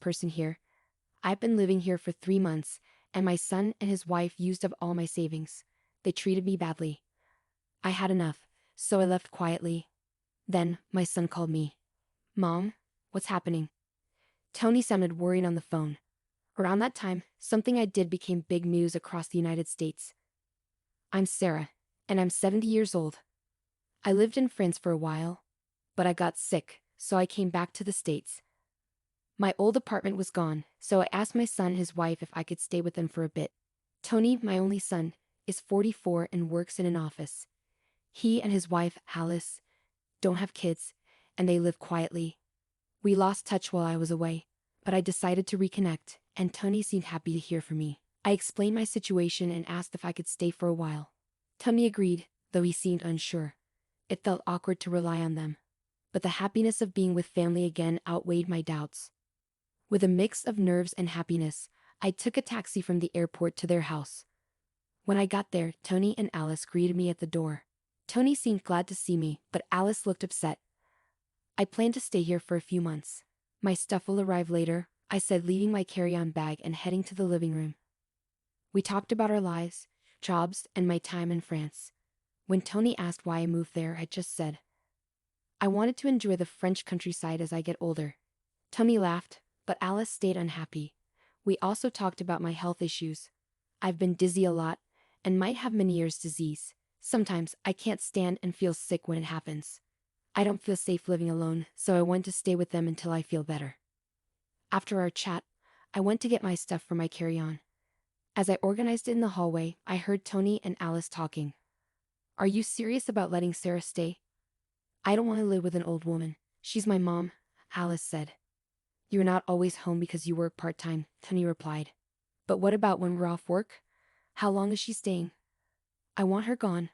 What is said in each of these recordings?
person here. I've been living here for 3 months, and my son and his wife used up all my savings. They treated me badly. I had enough, so I left quietly. Then, my son called me. Mom, what's happening? Tony sounded worried on the phone. Around that time, something I did became big news across the United States. I'm Sarah, and I'm 70 years old. I lived in France for a while, but I got sick, so I came back to the States. My old apartment was gone, so I asked my son and his wife if I could stay with them for a bit. Tony, my only son, is 44 and works in an office. He and his wife, Alice, don't have kids, and they live quietly. We lost touch while I was away, but I decided to reconnect, and Tony seemed happy to hear from me. I explained my situation and asked if I could stay for a while. Tony agreed, though he seemed unsure. It felt awkward to rely on them, but the happiness of being with family again outweighed my doubts. With a mix of nerves and happiness, I took a taxi from the airport to their house. When I got there, Tony and Alice greeted me at the door. Tony seemed glad to see me, but Alice looked upset. I plan to stay here for a few months. My stuff will arrive later, I said, leaving my carry-on bag and heading to the living room. We talked about our lives, jobs, and my time in France. When Tony asked why I moved there, I just said, I wanted to enjoy the French countryside as I get older. Tony laughed, but Alice stayed unhappy. We also talked about my health issues. I've been dizzy a lot, and might have Meniere's disease. Sometimes I can't stand and feel sick when it happens. I don't feel safe living alone, so I want to stay with them until I feel better. After our chat, I went to get my stuff for my carry-on. As I organized it in the hallway, I heard Tony and Alice talking. Are you serious about letting Sarah stay? I don't want to live with an old woman. She's my mom, Alice said. You're not always home because you work part-time, Tony replied. But what about when we're off work? How long is she staying? I want her gone.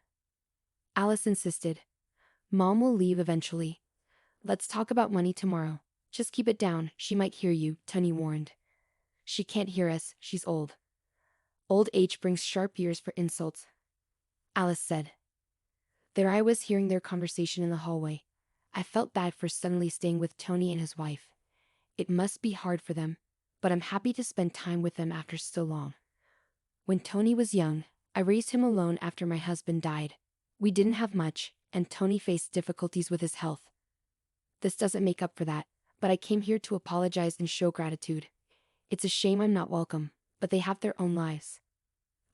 Alice insisted. Mom will leave eventually. Let's talk about money tomorrow. Just keep it down, she might hear you, Tony warned. She can't hear us, she's old. Old age brings sharp ears for insults, Alice said. There I was hearing their conversation in the hallway. I felt bad for suddenly staying with Tony and his wife. It must be hard for them, but I'm happy to spend time with them after so long. When Tony was young, I raised him alone after my husband died. We didn't have much, and Tony faced difficulties with his health. This doesn't make up for that, but I came here to apologize and show gratitude. It's a shame I'm not welcome, but they have their own lives.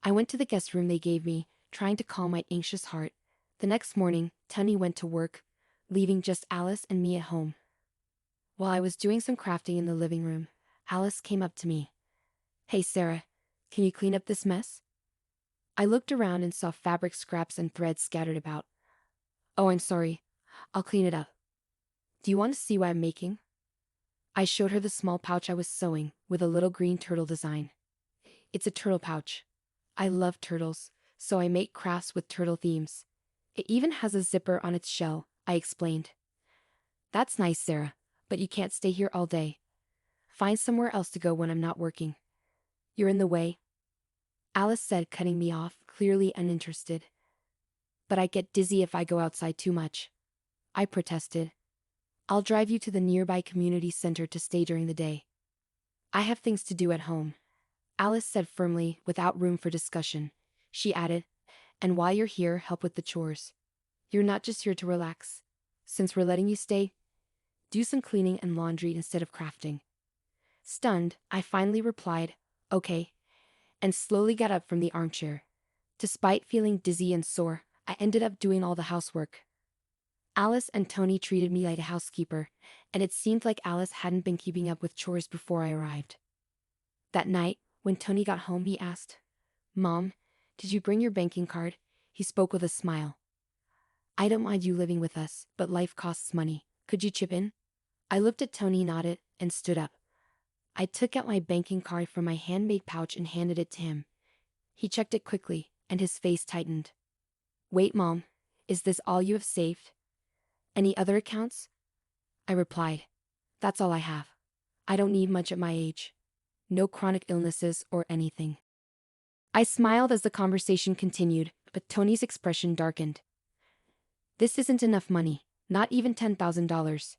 I went to the guest room they gave me, trying to calm my anxious heart. The next morning, Tony went to work, leaving just Alice and me at home. While I was doing some crafting in the living room, Alice came up to me. Hey Sarah, can you clean up this mess? I looked around and saw fabric scraps and threads scattered about. Oh, I'm sorry. I'll clean it up. Do you want to see what I'm making? I showed her the small pouch I was sewing, with a little green turtle design. It's a turtle pouch. I love turtles, so I make crafts with turtle themes. It even has a zipper on its shell, I explained. That's nice, Sarah, but you can't stay here all day. Find somewhere else to go when I'm not working. You're in the way, Alice said, cutting me off, clearly uninterested. But I get dizzy if I go outside too much, I protested. I'll drive you to the nearby community center to stay during the day. I have things to do at home, Alice said firmly, without room for discussion. She added, and while you're here, help with the chores. You're not just here to relax. Since we're letting you stay, do some cleaning and laundry instead of crafting. Stunned, I finally replied, okay, and slowly got up from the armchair. Despite feeling dizzy and sore, I ended up doing all the housework. Alice and Tony treated me like a housekeeper, and it seemed like Alice hadn't been keeping up with chores before I arrived. That night, when Tony got home, he asked, Mom, did you bring your banking card? He spoke with a smile. I don't mind you living with us, but life costs money. Could you chip in? I looked at Tony, nodded, and stood up. I took out my banking card from my handmade pouch and handed it to him. He checked it quickly, and his face tightened. Wait, Mom, is this all you have saved? Any other accounts? I replied. That's all I have. I don't need much at my age. No chronic illnesses or anything. I smiled as the conversation continued, but Tony's expression darkened. This isn't enough money, not even $10,000.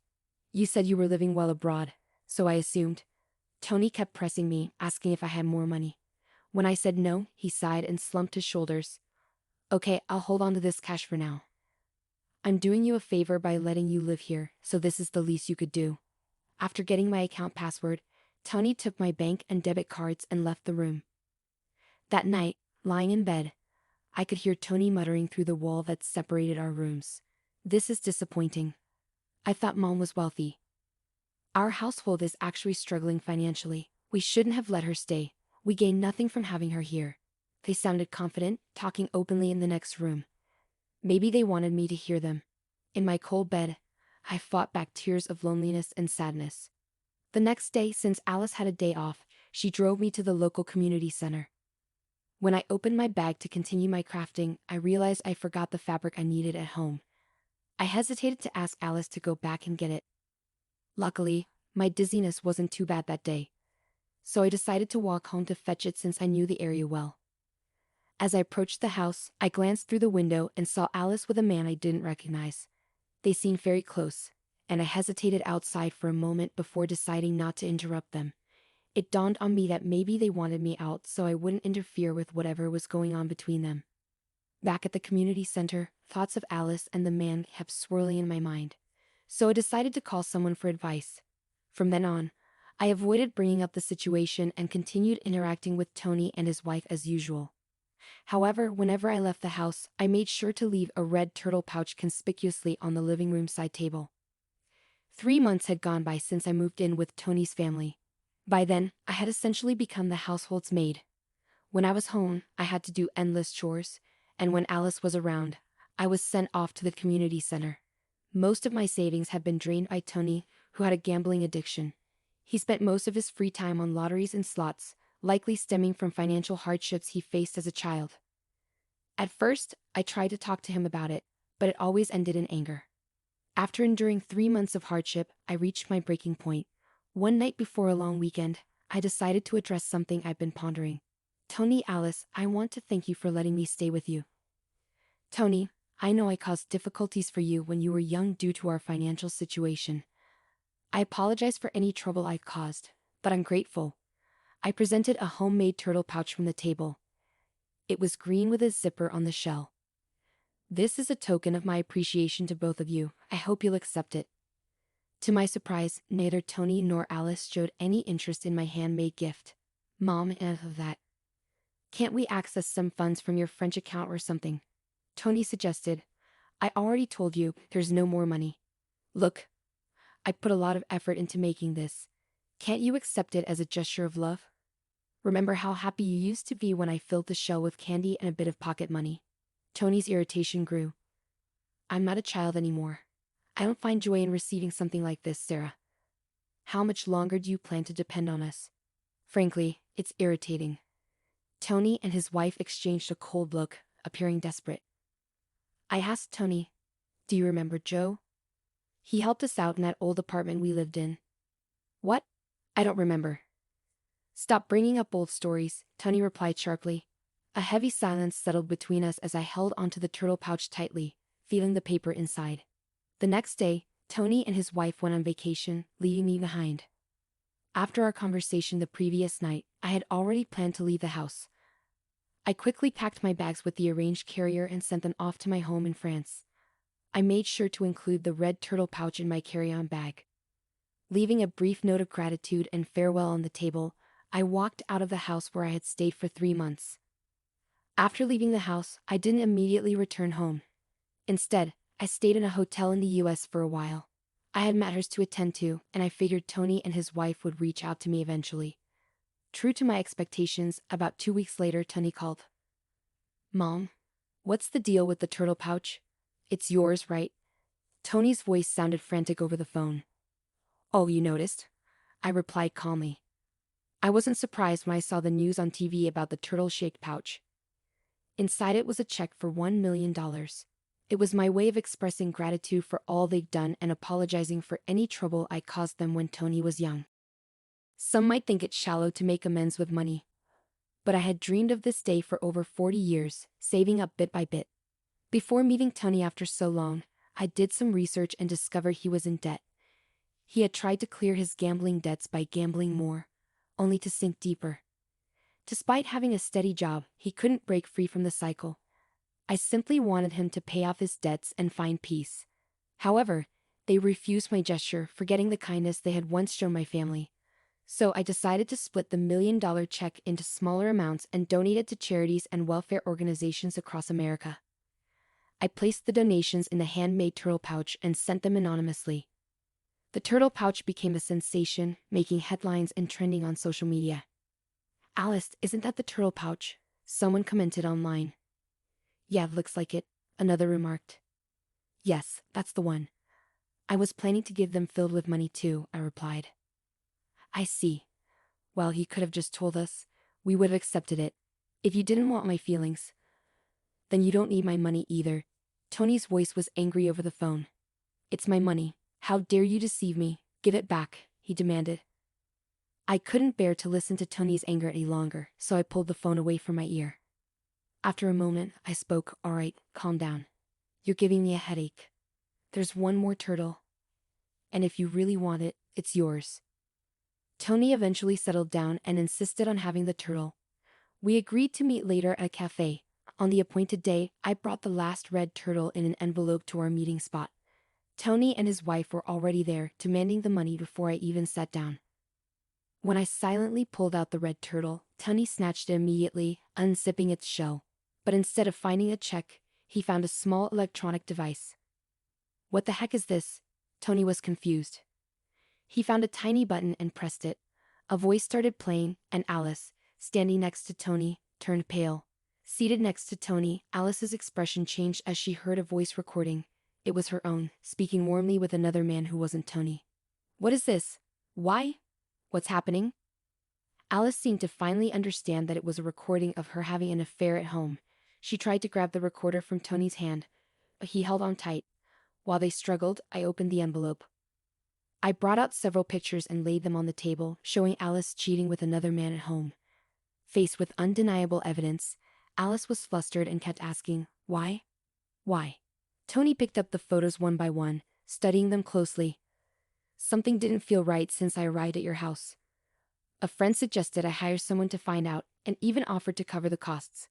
You said you were living well abroad, so I assumed. Tony kept pressing me, asking if I had more money. When I said no, he sighed and slumped his shoulders. Okay, I'll hold on to this cash for now. I'm doing you a favor by letting you live here, so this is the least you could do. After getting my account password, Tony took my bank and debit cards and left the room. That night, lying in bed, I could hear Tony muttering through the wall that separated our rooms. This is disappointing. I thought Mom was wealthy. Our household is actually struggling financially. We shouldn't have let her stay. We gain nothing from having her here. They sounded confident, talking openly in the next room. Maybe they wanted me to hear them. In my cold bed, I fought back tears of loneliness and sadness. The next day, since Alice had a day off, she drove me to the local community center. When I opened my bag to continue my crafting, I realized I forgot the fabric I needed at home. I hesitated to ask Alice to go back and get it. Luckily, my dizziness wasn't too bad that day, so I decided to walk home to fetch it since I knew the area well. As I approached the house, I glanced through the window and saw Alice with a man I didn't recognize. They seemed very close, and I hesitated outside for a moment before deciding not to interrupt them. It dawned on me that maybe they wanted me out so I wouldn't interfere with whatever was going on between them. Back at the community center, thoughts of Alice and the man kept swirling in my mind, so I decided to call someone for advice. From then on, I avoided bringing up the situation and continued interacting with Tony and his wife as usual. However, whenever I left the house, I made sure to leave a red turtle pouch conspicuously on the living room side table. 3 months had gone by since I moved in with Tony's family. By then, I had essentially become the household's maid. When I was home, I had to do endless chores, and when Alice was around, I was sent off to the community center. Most of my savings had been drained by Tony, who had a gambling addiction. He spent most of his free time on lotteries and slots, likely stemming from financial hardships he faced as a child. At first, I tried to talk to him about it, but it always ended in anger. After enduring 3 months of hardship, I reached my breaking point. One night before a long weekend, I decided to address something I've been pondering. Tony, Alice, I want to thank you for letting me stay with you. Tony, I know I caused difficulties for you when you were young due to our financial situation. I apologize for any trouble I caused, but I'm grateful. I presented a homemade turtle pouch from the table. It was green with a zipper on the shell. This is a token of my appreciation to both of you. I hope you'll accept it. To my surprise, neither Tony nor Alice showed any interest in my handmade gift. Mom, enough of that. Can't we access some funds from your French account or something? Tony suggested. I already told you, there's no more money. Look, I put a lot of effort into making this. Can't you accept it as a gesture of love? Remember how happy you used to be when I filled the shell with candy and a bit of pocket money? Tony's irritation grew. I'm not a child anymore. I don't find joy in receiving something like this, Sarah. How much longer do you plan to depend on us? Frankly, it's irritating. Tony and his wife exchanged a cold look, appearing desperate. I asked Tony, do you remember Joe? He helped us out in that old apartment we lived in. What? I don't remember. Stop bringing up old stories, Tony replied sharply. A heavy silence settled between us as I held onto the turtle pouch tightly, feeling the paper inside. The next day, Tony and his wife went on vacation, leaving me behind. After our conversation the previous night, I had already planned to leave the house. I quickly packed my bags with the arranged carrier and sent them off to my home in France. I made sure to include the red turtle pouch in my carry-on bag. Leaving a brief note of gratitude and farewell on the table, I walked out of the house where I had stayed for 3 months. After leaving the house, I didn't immediately return home. Instead, I stayed in a hotel in the US for a while. I had matters to attend to, and I figured Tony and his wife would reach out to me eventually. True to my expectations, about 2 weeks later, Tony called. Mom, what's the deal with the turtle pouch? It's yours, right? Tony's voice sounded frantic over the phone. Oh, you noticed? I replied calmly. I wasn't surprised when I saw the news on TV about the turtle-shaped pouch. Inside it was a check for $1 million. It was my way of expressing gratitude for all they'd done and apologizing for any trouble I caused them when Tony was young. Some might think it shallow to make amends with money, but I had dreamed of this day for over 40 years, saving up bit by bit. Before meeting Tony after so long, I did some research and discovered he was in debt. He had tried to clear his gambling debts by gambling more, only to sink deeper. Despite having a steady job, he couldn't break free from the cycle. I simply wanted him to pay off his debts and find peace. However, they refused my gesture, forgetting the kindness they had once shown my family. So I decided to split the $1 million check into smaller amounts and donate it to charities and welfare organizations across America. I placed the donations in a handmade turtle pouch and sent them anonymously. The turtle pouch became a sensation, making headlines and trending on social media. "Alice, isn't that the turtle pouch?" someone commented online. "Yeah, looks like it," another remarked. "Yes, that's the one. I was planning to give them filled with money too," I replied. "I see. Well, he could have just told us. We would have accepted it. If you didn't want my feelings, then you don't need my money either." Tony's voice was angry over the phone. "It's my money. How dare you deceive me? Give it back," he demanded. I couldn't bear to listen to Tony's anger any longer, so I pulled the phone away from my ear. After a moment, I spoke. "All right, calm down. You're giving me a headache. There's one more turtle. And if you really want it, it's yours." Tony eventually settled down and insisted on having the turtle. We agreed to meet later at a cafe. On the appointed day, I brought the last red turtle in an envelope to our meeting spot. Tony and his wife were already there, demanding the money before I even sat down. When I silently pulled out the red turtle, Tony snatched it immediately, unzipping its shell. But instead of finding a check, he found a small electronic device. "What the heck is this?" Tony was confused. He found a tiny button and pressed it. A voice started playing, and Alice, standing next to Tony, turned pale. Seated next to Tony, Alice's expression changed as she heard a voice recording. It was her own, speaking warmly with another man who wasn't Tony. "What is this? Why? What's happening?" Alice seemed to finally understand that it was a recording of her having an affair at home. She tried to grab the recorder from Tony's hand, but he held on tight. While they struggled, I opened the envelope. I brought out several pictures and laid them on the table, showing Alice cheating with another man at home. Faced with undeniable evidence, Alice was flustered and kept asking, "Why? Why?" Tony picked up the photos one by one, studying them closely. "Something didn't feel right since I arrived at your house. A friend suggested I hire someone to find out, and even offered to cover the costs."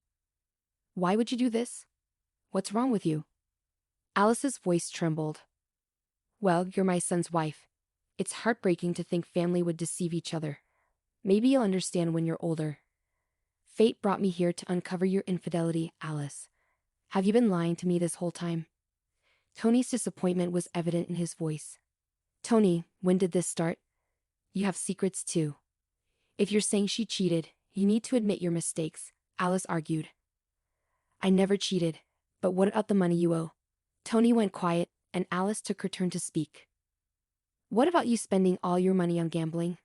"Why would you do this? What's wrong with you?" Alice's voice trembled. "Well, you're my son's wife. It's heartbreaking to think family would deceive each other. Maybe you'll understand when you're older. Fate brought me here to uncover your infidelity, Alice. Have you been lying to me this whole time?" Tony's disappointment was evident in his voice. "Tony, when did this start? You have secrets too. If you're saying she cheated, you need to admit your mistakes," Alice argued. "I never cheated, but what about the money you owe?" Tony went quiet, and Alice took her turn to speak. "What about you spending all your money on gambling?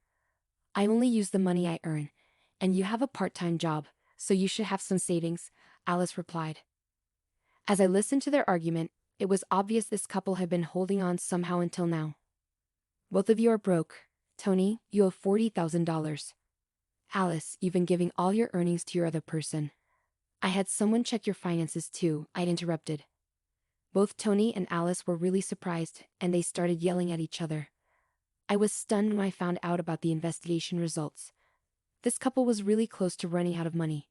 I only use the money I earn, and you have a part-time job, so you should have some savings," Alice replied. As I listened to their argument, it was obvious this couple had been holding on somehow until now. "Both of you are broke. Tony, you owe $40,000. Alice, you've been giving all your earnings to your other person." "I had someone check your finances too," I interrupted. Both Tony and Alice were really surprised, and they started yelling at each other. I was stunned when I found out about the investigation results. This couple was really close to running out of money.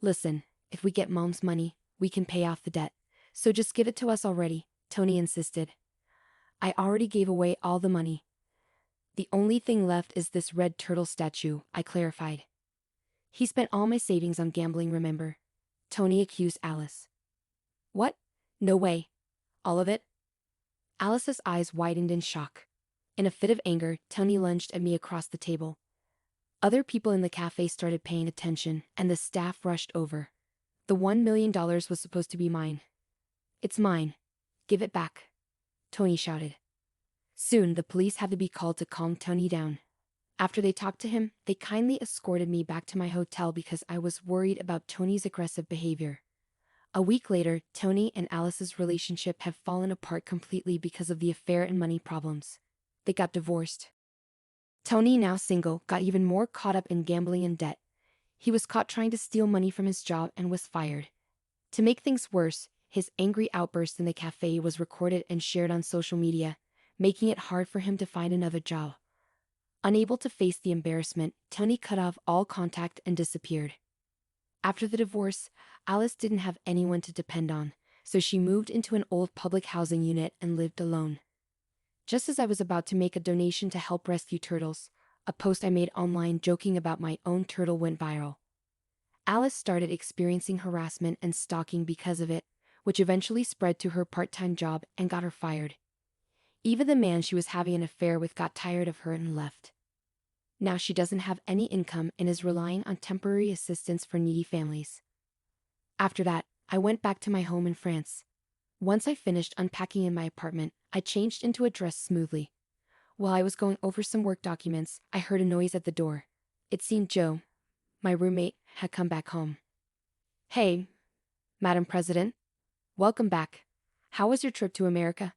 "Listen, if we get Mom's money, we can pay off the debt. So just give it to us already," Tony insisted. "I already gave away all the money. The only thing left is this red turtle statue," I clarified. "He spent all my savings on gambling, remember?" Tony accused Alice. "What? No way. All of it?" Alice's eyes widened in shock. In a fit of anger, Tony lunged at me across the table. Other people in the cafe started paying attention, and the staff rushed over. "The $1 million was supposed to be mine." "It's mine. Give it back," Tony shouted. Soon, the police had to be called to calm Tony down. After they talked to him, they kindly escorted me back to my hotel because I was worried about Tony's aggressive behavior. A week later, Tony and Alice's relationship had fallen apart completely because of the affair and money problems. They got divorced. Tony, now single, got even more caught up in gambling and debt. He was caught trying to steal money from his job and was fired. To make things worse, his angry outburst in the cafe was recorded and shared on social media, making it hard for him to find another job. Unable to face the embarrassment, Tony cut off all contact and disappeared. After the divorce, Alice didn't have anyone to depend on, so she moved into an old public housing unit and lived alone. Just as I was about to make a donation to help rescue turtles, a post I made online joking about my own turtle went viral. Alice started experiencing harassment and stalking because of it, which eventually spread to her part-time job and got her fired. Even the man she was having an affair with got tired of her and left. Now she doesn't have any income and is relying on temporary assistance for needy families. After that, I went back to my home in France. Once I finished unpacking in my apartment, I changed into a dress smoothly. While I was going over some work documents, I heard a noise at the door. It seemed Joe, my roommate, had come back home. "Hey, Madam President. Welcome back. How was your trip to America?"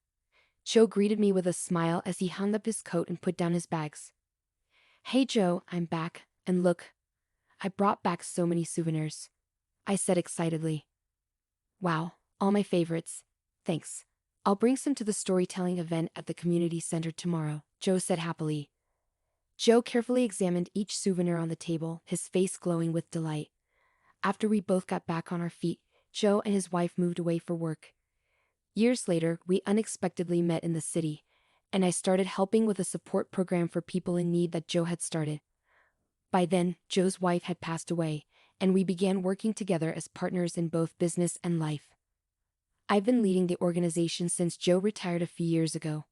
Joe greeted me with a smile as he hung up his coat and put down his bags. "Hey Joe, I'm back, and look. I brought back so many souvenirs," I said excitedly. "Wow, all my favorites. Thanks. I'll bring some to the storytelling event at the community center tomorrow," Joe said happily. Joe carefully examined each souvenir on the table, his face glowing with delight. After we both got back on our feet, Joe and his wife moved away for work. Years later, we unexpectedly met in the city, and I started helping with a support program for people in need that Joe had started. By then, Joe's wife had passed away, and we began working together as partners in both business and life. I've been leading the organization since Joe retired a few years ago.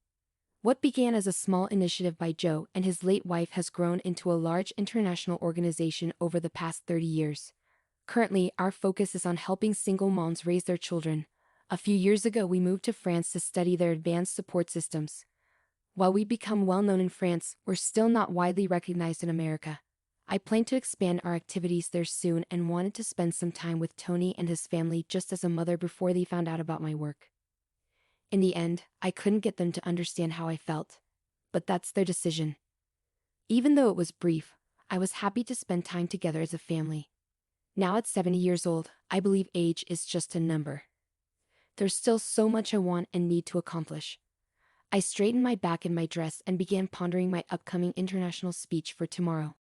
What began as a small initiative by Joe and his late wife has grown into a large international organization over the past 30 years. Currently, our focus is on helping single moms raise their children. A few years ago, we moved to France to study their advanced support systems. While we've become well known in France, we're still not widely recognized in America. I plan to expand our activities there soon and wanted to spend some time with Tony and his family just as a mother before they found out about my work. In the end, I couldn't get them to understand how I felt. But that's their decision. Even though it was brief, I was happy to spend time together as a family. Now at 70 years old, I believe age is just a number. There's still so much I want and need to accomplish. I straightened my back in my dress and began pondering my upcoming international speech for tomorrow.